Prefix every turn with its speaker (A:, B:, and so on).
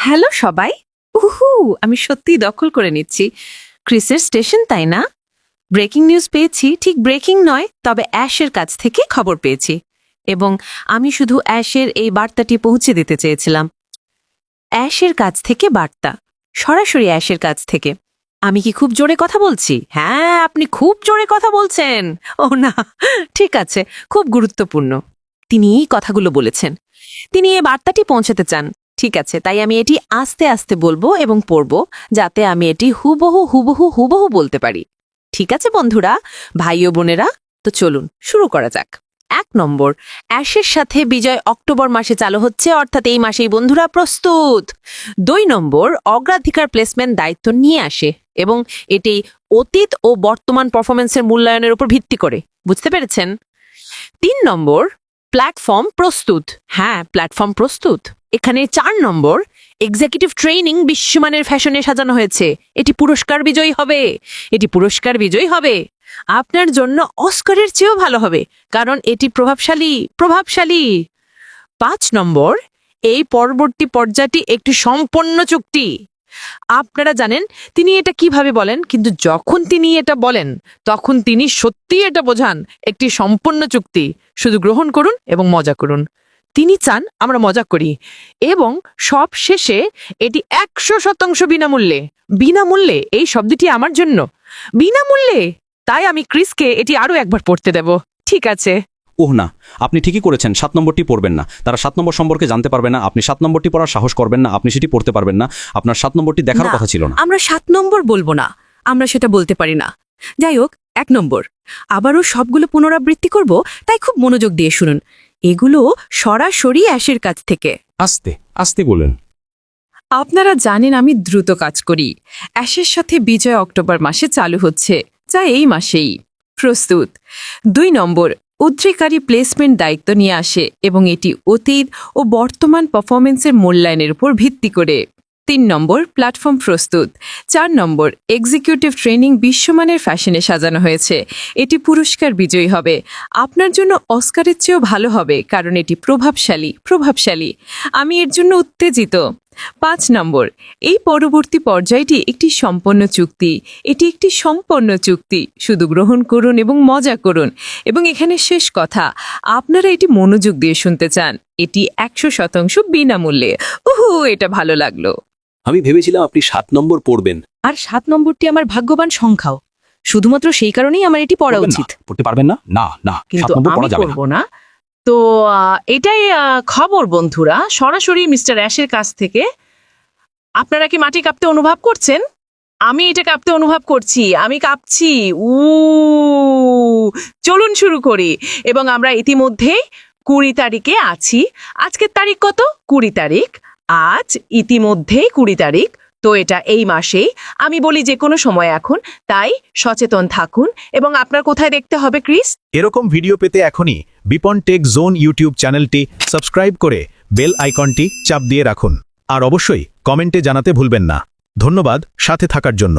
A: Hello সবাই। উহু, আমি সত্যিই দখল করে নিচ্ছি। ক্রিসের স্টেশন, তাই না? ব্রেকিং নিউজ পেয়েছি, ঠিক ব্রেকিং নয়, তবে অ্যাশের কাছ থেকে খবর পেয়েছি। এবং আমি শুধু অ্যাশের এই বার্তাটি পৌঁছে দিতে চেয়েছিলাম। অ্যাশের কাছ থেকে বার্তা, সরাসরি অ্যাশের কাছ থেকে। আমি কি খুব জোরে কথা বলছি? হ্যাঁ, আপনি খুব জোরে কথা বলছেন। ও না, ঠিক আছে, খুব গুরুত্বপূর্ণ। তিনি এই কথাগুলো বলেছেন। তিনি এই বার্তাটি পৌঁছাতে চান। ঠিক আছে, তাই আমি এটি আস্তে আস্তে বলবো এবং পড়ব, যাতে আমি এটি হুবহু হুবহু হুবহু বলতে পারি। ঠিক আছে বন্ধুরা, ভাই ও বোনেরা, তো চলুন শুরু করা যাক। 1 নম্বর, অ্যাশের সাথে বিজয় অক্টোবর মাসে চালু হচ্ছে, অর্থাৎ এই মাসেই বন্ধুরা প্রস্তুত। 2 নম্বর, অগ্রাধিকার প্লেসমেন্ট দায়িত্ব নিয়ে আসে এবং এটি অতীত ও বর্তমান পারফরমেন্সের মূল্যায়নের উপর ভিত্তি করে। বুঝতে পেরেছেন? 3 নম্বর, প্ল্যাটফর্ম প্রস্তুত। হ্যাঁ, প্ল্যাটফর্ম প্রস্তুত। এখানে 4 নম্বর, এক্সিকিউটিভ ট্রেনিং বিশ্বমানের ফ্যাশনে সাজানো হয়েছে। এটি পুরস্কার বিজয়ী হবে। এটি পুরস্কার বিজয়ী হবে। আপনার জন্য অস্কারের চেয়েও ভালো হবে, কারণ এটি প্রভাবশালী প্রভাবশালী। 5 নম্বর, এই পরবর্তী পর্যায়টি একটি সম্পন্ন চুক্তি। আপনারা জানেন তিনি এটা কিভাবে বলেন, কিন্তু যখন তিনি এটা বলেন তখন তিনি সত্যিই এটা বোঝান। একটি সম্পূর্ণ চুক্তি। শুধু গ্রহণ করুন এবং মজা করুন। তিনি চান আমরা মজা করি এবং সব শেষে এটি 100% বিনামূল্যে। বিনামূল্যে, এই শব্দটি আমার জন্য বিনামূল্যে। তাই আমি ক্রিসকে এটি আরো একবার পড়তে দেব। ঠিক আছে?
B: ওহ না, আপনি ঠিকই করেছেন। 7 নম্বরটি পড়বেন না। তারা 7 নম্বর সম্পর্কে জানতে পারবে না। আপনি 7 নম্বরটি পড়ার সাহস করবেন না। আপনি সেটি পড়তে পারবেন না। আপনার 7 নম্বরটি দেখার
A: না,
B: কথা ছিল না।
A: আমরা 7 নম্বর বলবো না। আমরা সেটা বলতে পারি না। যাই হোক, 1 নম্বর, আবারও সবগুলো পুনরাবৃত্তি করব, তাই খুব মনোযোগ দিয়ে শুনুন। এগুলো সরাসরি অ্যাশের কাছ থেকে।
B: আস্তে আস্তে বলেন।
A: আপনারা জানেন আমি দ্রুত কাজ করি। অ্যাশের সাথে বিজয় অক্টোবর মাসে চালু হচ্ছে, যা এই মাসেই প্রস্তুত। 2 নম্বর, উদ্রেকারী প্লেসমেন্ট দায়িত্ব নিয়ে আসে এবং এটি অতীত ও বর্তমান পারফরমেন্সের মূল্যায়নের উপর ভিত্তি করে। 3 নম্বর, প্ল্যাটফর্ম প্রস্তুত। 4 নম্বর, এক্সিকিউটিভ ট্রেনিং বিশ্বমানের ফ্যাশনে সাজানো হয়েছে। এটি পুরস্কার বিজয়ী হবে। আপনার জন্য অস্কারের চেয়েও ভালো হবে, কারণ এটি প্রভাবশালী প্রভাবশালী। আমি এর জন্য উত্তেজিত। 5 নম্বর, এই পরবর্তী পর্যায়টি একটি সম্পন্ন চুক্তি। এটি একটি সম্পন্ন চুক্তি। শুধু গ্রহণ করুন এবং মজা করুন। এবং এখানে শেষ কথা, আপনারা এটি মনোযোগ দিয়ে শুনতে চান। এটি 100% বিনামূল্যে। উহু, এটা ভালো লাগলো।
C: আমি ভেবেছিলাম আপনি 7 নম্বর পড়বেন।
A: আর 7 নম্বরটি আমার ভাগ্যবান সংখ্যাও। শুধুমাত্র সেই কারণেই আমার এটি পড়া
B: পড়বেন না?
A: উচিত।
B: পড়তে পারবেন না? না না, 7
D: কিন্তু
B: নম্বর
D: আমি
B: পড়া যাবে না।
D: করব না। তো এটাই খবর বন্ধুরা, সরাসরি মিস্টার অ্যাশের কাছ থেকে। আপনারা কি মাটি কাঁপতে অনুভব করছেন? আমি এটা কাঁপতে অনুভব করছি। আমি কাঁপছি। চলুন শুরু করি। এবং আমরা ইতিমধ্যেই 20 তারিখে আছি। আজকের তারিখ কত? 20 তারিখ। আজ ইতিমধ্যেই 20 তারিখ। তো এটা এই মাসেই। আমি বলি যে কোনো সময় এখন, তাই সচেতন থাকুন। এবং আপনার কোথায় দেখতে হবে ক্রিস?
E: এরকম ভিডিও পেতে এখনই বিপন টেক জোন ইউটিউব চ্যানেলটি সাবস্ক্রাইব করে বেল আইকনটি চাপ দিয়ে রাখুন। আর অবশ্যই কমেন্টে জানাতে ভুলবেন না। ধন্যবাদ সাথে থাকার জন্য।